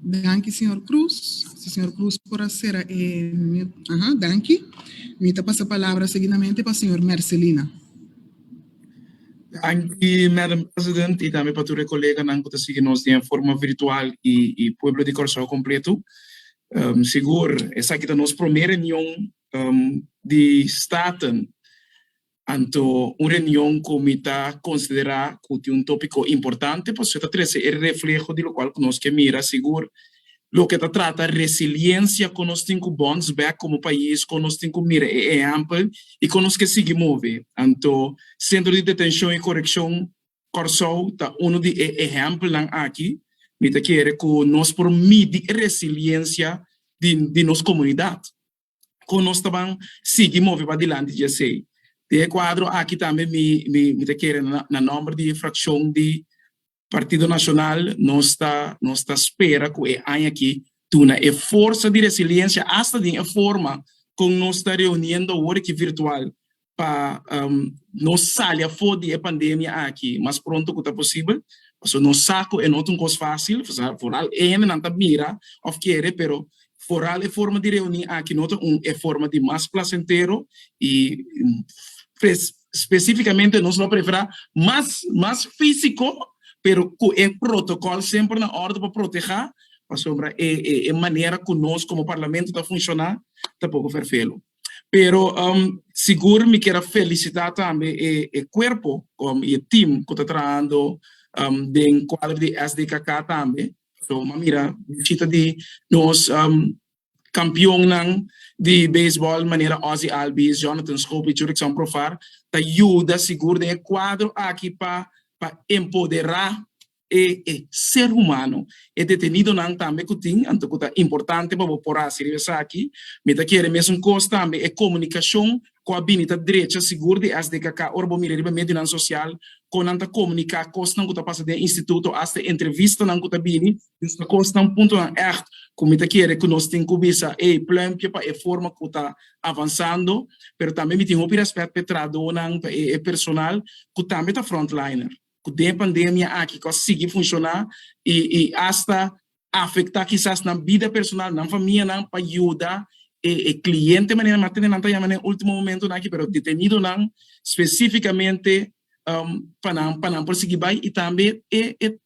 Danke, senhor Cruz. Se o senhor Cruz por ser, danke. Me passa a palavra seguidamente para o senhor Marcelina. Anche, Madam President, e também para o colega que está seguindo em forma virtual e Pueblo de Corsão completo. Seguro, essa aqui é a nossa primeira reunião de Staten. Então, uma reunião que está considerada como tópico importante, porque está trazendo o reflejo de lo qual nós que mira, seguro, lo que trata resiliência que nós temos bounce back como país, que nós temos mira exemplo e que nós que seguimos. Então, Centro de Detenção e Correção Corsão está um de exemplos aqui, me te quer que nós por medir resiliência de nossa comunidade, que nós também seguimos para adiante, já sei. De quadro aqui também me te quer na nome de fração de Partido Nacional não está espera que a aqui tuna e força de resiliência hasta de forma com nós está reunindo hoje aqui virtual para nós sair fora da pandemia aqui, mas pronto que está possível, porque nós saco é não um coisa fácil, foral não está mira of querer, pero foral é forma de reunir aqui não é forma de mais placentero e especificamente nós vamos preferir mais físico, pero o protocolo sempre na ordem para proteger, para sobre a maneira que nós como parlamento está funcionando, está pouco perfeito. Pero seguro me quero felicitar também o corpo e o time que está trabalhando dentro do quadro de SDKK também. Então, mira, visita de nós campeão de beisebol, maneira Ozzy Albies, Jonathan Scope e Jurek São Profar, te ajuda seguro de quadro aqui para empoderar o ser humano. É detenido também que tem, então é importante para por assim aqui, mas aqui é mesmo coisa também é comunicação com a binita direita seguro de SDKK, orbo mira riba medio social, com anta comunicar coisa não que está passando de instituto, hasta entrevista não que está bini, esta coisa não ponto não é como aqui é que nós temos que bisa plan que para a forma que está avançando, pero também me tem um respeito para tradona e personal que também está frontliner. Que tem pandemia aqui que consegue funcionar e hasta afetar quizás na vida personal, na família, para ajudar o cliente, maneira matéria não está no último momento aqui, pero detenido não especificamente para não prosseguir bem e também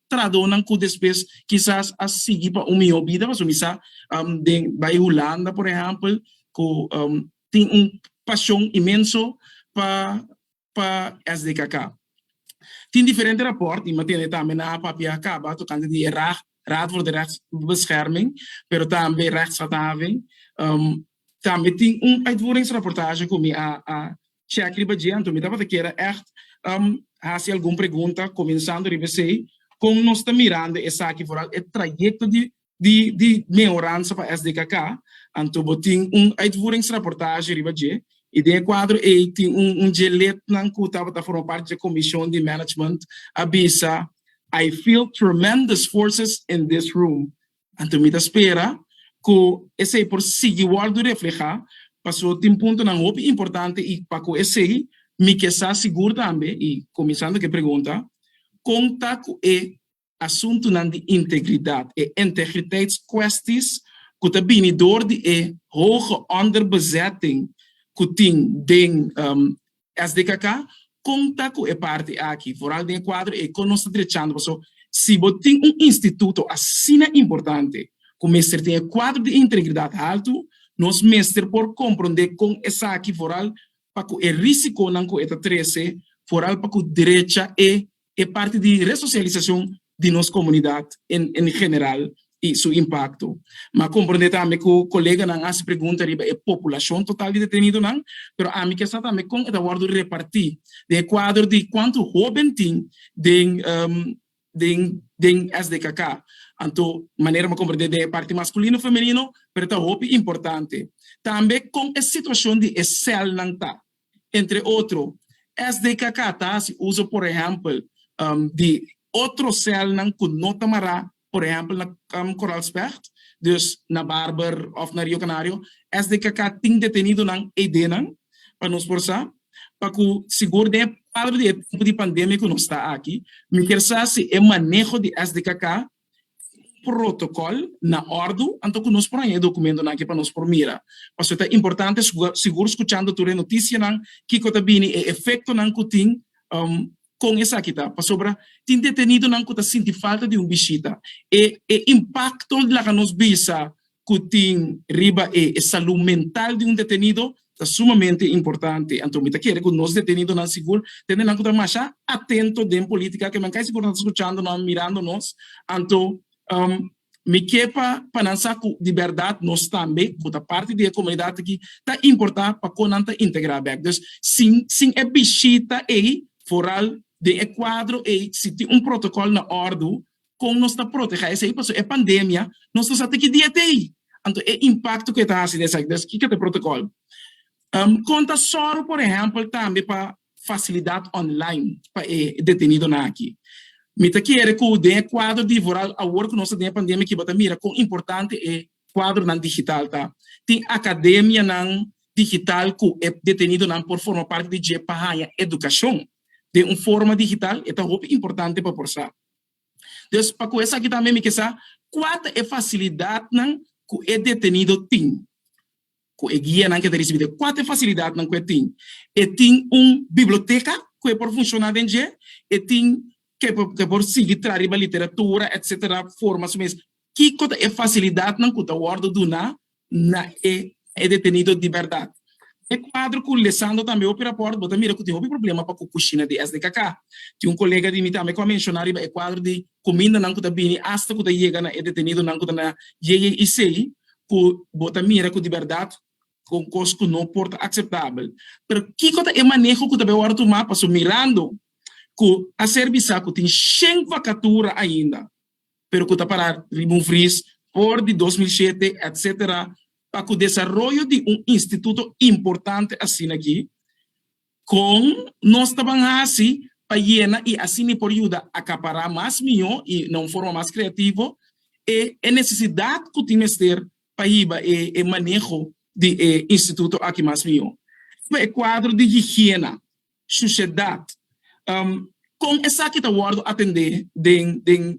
tradona que depois quizás a seguir para uma vida, mas misa de Holanda, por exemplo, que tem paixão imenso para SDKK. Tem diferentes rapporten, maar tem também na papia acaba tocando de Raad voor de Rechtsbescherming, pero também rechtshandhaving. Também tem uitvoeringsrapportage com a check ribadia, então me dava que era echt se alguma pergunta começando a ribesei, como nós estamos mirando essa aqui fora o trajeto de melhorança para SDKK, então tem uitvoeringsrapportage ribadia. E de quadro tem gelet que estava formando parte da comissão de management avisa I feel tremendous forces in this room. Então me espera que esse por seguir o do reflejar passou tem ponto não muito importante e para que esse me que está seguro também e começando que pergunta conta com o assunto de integridade e integriteitskwesties que está vindo de hoge onderbezetting que tem SDKK, conta com a parte aqui, foral de quadro e com nós direitando, se você tem instituto assim importante, como mestre tem quadro de integridade alto, nós mestre por compreender com essa aqui foral, para que o risco não que está 13, foral para que direita é parte de ressocialização de nossa comunidade em geral, e seu impacto. Mas compreender também que o colega não hace pergunta sobre a população total de detenido, não, mas a mim que está também com o guardo repartir de quadro de quanto jovem tem de SDKK. Então, maneira de compreender de parte masculino e feminino, mas é muito importante. Também com a situação de cel não está. Entre outros, SDKK tá, se usa, por exemplo, de outro cel não que não tamará, por exemplo, na Coralsberg, dus na Barber of na Rio Canário, SDKK tem detenido na EDENA, para nos forçar, para que seguro de padre de tempo de pandemia que não está aqui, me quer saber se é manejo de SDKK protocolo na ordem, então que nós por aí documento na que para nós por mira. Mas é importante seguro escutando tu notícia nan que que bini e efeito nan que tem com essa aqui tá. Para sobre tem detenido nan que tá senti falta de visita e impacto lá que nós bisa que tem riba e saúde mental de detenido é sumamente importante. Então, me quer que nós detenidos não seguro, tendo que estar mais atento de política que me cai seguro escutando nós, mirando nós. Então, me quer para pensar que de verdade nós também, da parte da comunidade que está importante para que não integrar bem. Então, sim é bichita e foral de quadro e se tem protocolo na ordem, como nós está proteger, essa aí passou é pandemia, nós estamos até que dia tem. Então, é impacto que está assim dessa, que é o protocolo. Conta só, por exemplo, também para facilidade online para detenido na aqui. Me quer que o quadro de voral a work nossa de pandemia que bota mira com importante é quadro na digital tá. Tem academia na digital que é detenido na por forma parte de para educação de forma digital é tão importante para forçar. Então para começar aqui também me quer qual é facilidade na que é detenido tem. Que é guia não que receber quatro facilidades não que tem tem biblioteca que é por funcionar dentro e tem que por seguir trazer literatura etc formas mas que é facilidade não que o ordem do na é detenido de verdade é quadro que o Alessandro também opera por botar mira que tem um problema para a cozinha de SDKK tem colega de mim também que mencionar é quadro de comida não que tá bem hasta que chega na é detenido não que na e sei que botar mira que de verdade com custo não porta aceitável. Pero que é manejo que também o orto mapa so mirando que a serviço que tem 100 vacatura ainda, pero que está para remover por de 2007, etc. Para o desenvolvimento de instituto importante assim aqui, com nós também assim para llenar e assim por ajuda a acaparar mais melhor e não forma mais criativa e a necessidade que temos ter para ir e manejo de instituto aqui mais meu. É quadro de higiene, sociedade. Com essa que está word atender de